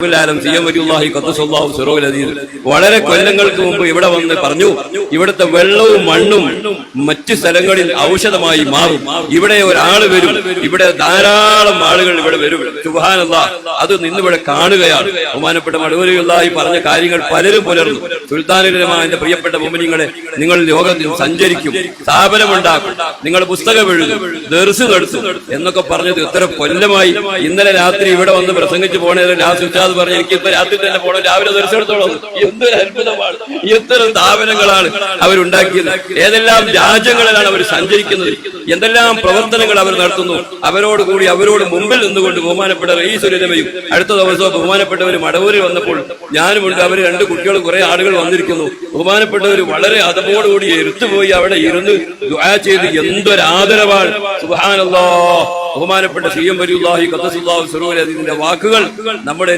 വളരെ കൊല്ലങ്ങൾക്ക് മുമ്പ് ഇവിടെ വന്ന് പറഞ്ഞു, ഇവിടുത്തെ വെള്ളവും മണ്ണും മറ്റു സ്ഥലങ്ങളിൽ ഔഷധമായി മാറും. ഇവിടെ ഒരാൾ വരും, ഇവിടെ ധാരാളം ആളുകൾ ഇവിടെ വരും. സുബ്ഹാനല്ലാഹ്, അത് നിന്നിവിടെ കാണുകയാണ്. ബഹുമാനപ്പെട്ട മടവൂരിയുള്ളാഹി പറഞ്ഞ കാര്യങ്ങൾ പലരും പുലർന്നു. സുൽത്താനുലമാന്റെ പ്രിയപ്പെട്ട മുഅ്മിനീങ്ങളെ, നിങ്ങൾ ലോകത്തിൽ സഞ്ചരിക്കും, സ്ഥാപനമുണ്ടാക്കും, നിങ്ങൾ പുസ്തകം എഴുതും, ദർസ് നടത്തും എന്നൊക്കെ പറഞ്ഞത് എത്ര കൊല്ലമായി. ഇന്നലെ രാത്രി ഇവിടെ വന്ന് പ്രസംഗിച്ചു പോണേത് ലാസ്റ്റ് പറഞ്ഞു, എനിക്ക് ഇപ്പൊ രാത്രി തന്നെ പോകണം, രാവിലെ ദർശനത്തോളം. എന്തൊരു അത്ഭുതമാണ്, എത്ര സ്ഥാപനങ്ങളാണ് അവരുണ്ടാക്കിയത്, ഏതെല്ലാം രാജ്യങ്ങളിലാണ് അവർ സഞ്ചരിക്കുന്നത്, എന്തെല്ലാം പ്രവർത്തനങ്ങൾ അവർ നടത്തുന്നു. അവരോടുകൂടി അവരോട് മുമ്പിൽ നിന്നുകൊണ്ട് ബഹുമാനപ്പെട്ട റഈസുലമയും അടുത്ത ദിവസവും ബഹുമാനപ്പെട്ടവർ മടവൂരിൽ വന്നപ്പോൾ ഞാനുമുണ്ട്. അവർ രണ്ട് കുട്ടികളും കുറെ ആളുകൾ വന്നിരിക്കുന്നു. ബഹുമാനപ്പെട്ടവർ വളരെ അതമോടുകൂടി എടുത്തുപോയി അവിടെ ഇരുന്ന് ദുആ ചെയ്ത് എന്തൊരാദരവാണ്. സുബ്ഹാനല്ലാഹ്, ബഹുമാനപ്പെട്ട സി എം വലിയുല്ലാഹി ഖദ്ദസുല്ലാഹു സിറൂഹു അസീസിന്റെ വാക്കുകൾ നമ്മുടെ